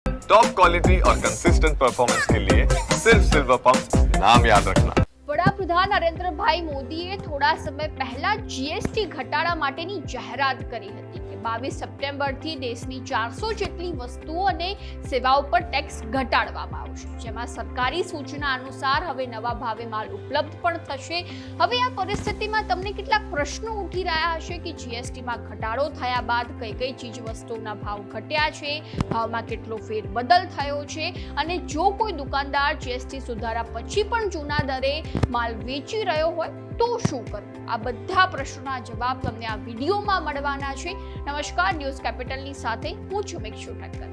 Top quality और consistent performance के लिए सिर्फ सिल्वर पंप नाम याद रखना। વડાપ્રધાન નરેન્દ્રભાઈ મોદીએ થોડા સમય પહેલા જીએસટી ઘટાડા માટેની જાહેરાત કરી હતી કે 22 સપ્ટેમ્બરથી દેશની 400 જેટલી વસ્તુઓ અને સેવાઓ પર ટેક્સ ઘટાડવામાં આવશે, જેમાં સરકારી સૂચના અનુસાર હવે નવા ભાવે માલ ઉપલબ્ધ પણ થશે। હવે આ પરિસ્થિતિમાં તમને કેટલાક પ્રશ્નો ઉઠી રહ્યા હશે કે જીએસટીમાં ઘટાડો થયા બાદ કઈ કઈ ચીજ વસ્તુઓના ભાવ ઘટ્યા છે, ભાવમાં કેટલો ફેરબદલ થયો છે અને જો કોઈ દુકાનદાર જીએસટી સુધારા પછી પણ જૂના દરે માલ વેચી રહ્યો હોય તો શું કરવું? આ બધા પ્રશ્નોના જવાબ તમને આ વિડીયોમાં મળવાના છે। નમસ્કાર, ન્યૂઝ કેપિટલની સાથે હું છું મિક્ષુ ઠક્કર।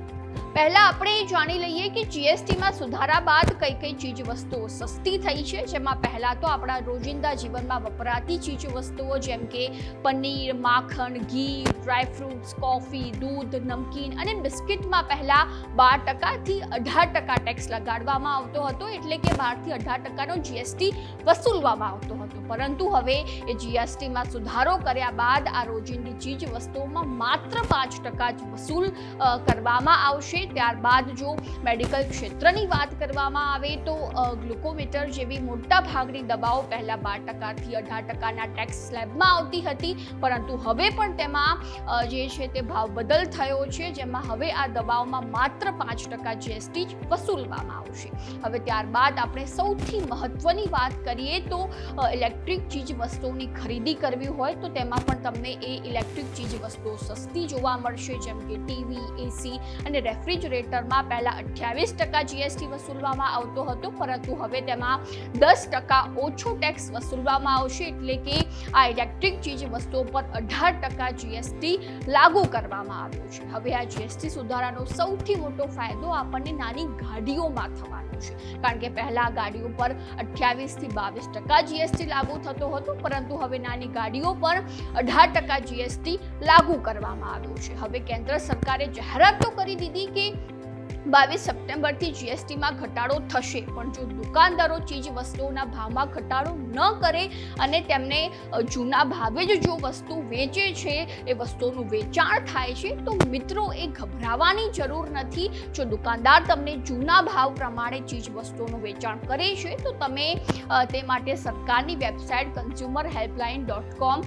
પહેલા આપણે જાણી લઈએ કે જીએસટીમાં સુધારા બાદ કઈ કઈ ચીજ વસ્તુઓ સસ્તી થઈ છે, જેમાં પહેલા તો આપણા રોજિંદા જીવનમાં વપરાતી ચીજ વસ્તુઓ જેમ કે પનીર, માખણ, ઘી, ડ્રાયફ્રૂટ્સ, કોફી, દૂધ, નમકીન અને બિસ્કિટમાં પહેલા 12%થી 18% ટેક્સ લગાડવામાં આવતો હતો, એટલે કે 12થી 18% જીએસટી વસૂલવામાં આવતો હતો। પરંતુ હવે એ જીએસટીમાં સુધારો કર્યા બાદ આ રોજિંદી ચીજ વસ્તુઓમાં માત્ર 5% જ વસૂલ કરવામાં આવશે। ત્યારબાદ જો મેડિકલ ક્ષેત્રની વાત કરવામાં આવે તો ગ્લુકોમીટર જેવી મોટા ભાગની દવાઓ પહેલા 12%થી 18%ના ટેક્સ સ્લેબમાં આવતી હતી, પરંતુ હવે પણ તેમાં જે છે તે ભાવ બદલ થયો છે, જેમાં હવે આ દવાઓમાં માત્ર 5% જીએસટી જ વસૂલવામાં આવશે। હવે ત્યારબાદ આપણે સૌથી મહત્વની વાત કરીએ તો ઇલેક્ટ્રિક ચીજ વસ્તુઓની ખરીદી કરવી હોય તો તેમાં પણ તમને એ ઇલેક્ટ્રિક ચીજ વસ્તુઓ સસ્તી જોવા મળશે, જેમ કે ટીવી, એસી અને રેફ્રિજરેટરમાં પહેલા 28% જીએસટી વસૂલવામાં આવતો હતો, પરંતુ હવે તેમાં 10% ઓછો ટેક્સ વસૂલવામાં આવશે, એટલે કે આ ઇલેક્ટ્રિક ચીજ વસ્તુઓ પર 18% જીએસટી લાગુ કરવામાં આવ્યો છે। હવે આ જીએસટી સુધારાનો સૌથી મોટો ફાયદો આપણને નાની ગાડીઓમાં થવાનો છે, કારણ કે પહેલા ગાડીઓ પર 28થી 22% જીએસટી લાગુ થતો હતો, પરંતુ હવે નાની ગાડીઓ પર 18% જીએસટી લાગુ કરવામાં આવ્યો છે। હવે કેન્દ્ર સરકારે જાહેરાત તો કરી દીધી કે 22 સપ્ટેમ્બરથી જીએસટીમાં ઘટાડો થશે, પણ જો દુકાનદારો ચીજ વસ્તુઓના ભાવમાં ઘટાડો ન કરે અને તેમને જૂના ભાવે જ જો વસ્તુ વેચે છે, એ વસ્તુઓનું વેચાણ થાય છે, તો મિત્રો એ ગભરાવાની જરૂર નથી। જો દુકાનદાર તમને જૂના ભાવ પ્રમાણે ચીજ વસ્તુઓનું વેચાણ કરે છે તો તમે તે માટે સરકારની વેબસાઇટ consumerhelpline.com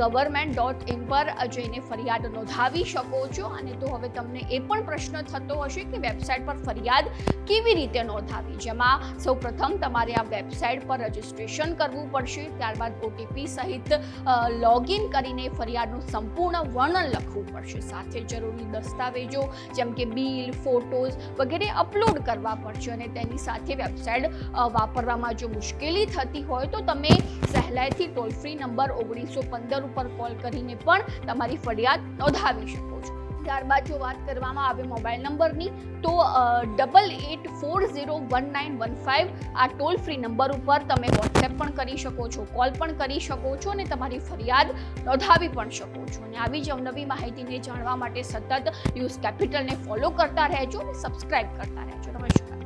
government.in પર જઈને ફરિયાદ નોંધાવી શકો છો। અને તો હવે તમને એ પણ પ્રશ્ન થતો હશે કે વેબસાઇટ પર ફરિયાદ કેવી રીતે નોંધાવી, જેમાં સૌપ્રથમ તમારે આ વેબસાઇટ પર રજીસ્ટ્રેશન કરવું પડશે, ત્યારબાદ ઓટીપી સહિત લોગિન કરીને ફરિયાદનું સંપૂર્ણ વર્ણન લખવું પડશે, સાથે જરૂરી દસ્તાવેજો જેમ કે બિલ, ફોટોઝ વગેરે અપલોડ કરવા પડશે, અને તેની સાથે વેબસાઇટ વાપરવામાં જો મુશ્કેલી થતી હોય તો તમે સહેલાઈથી ટોલ ફ્રી નંબર 1915 ઉપર કોલ કરીને પણ તમારી ફરિયાદ નોંધાવી શકો છો। ત્યારબાદ જો વાત કરવામાં આવે મોબાઈલ નંબરની તો 88401915 આ ટોલ ફ્રી નંબર ઉપર તમે વોટ્સએપ પણ કરી શકો છો, કોલ પણ કરી શકો છો અને તમારી ફરિયાદ નોંધાવી પણ શકો છો। અને આવી જ અવનવી માહિતીને જાણવા માટે સતત ન્યૂઝ કેપિટલને ફોલો કરતા રહેજો અને સબસ્ક્રાઇબ કરતા રહેજો। નમસ્કાર।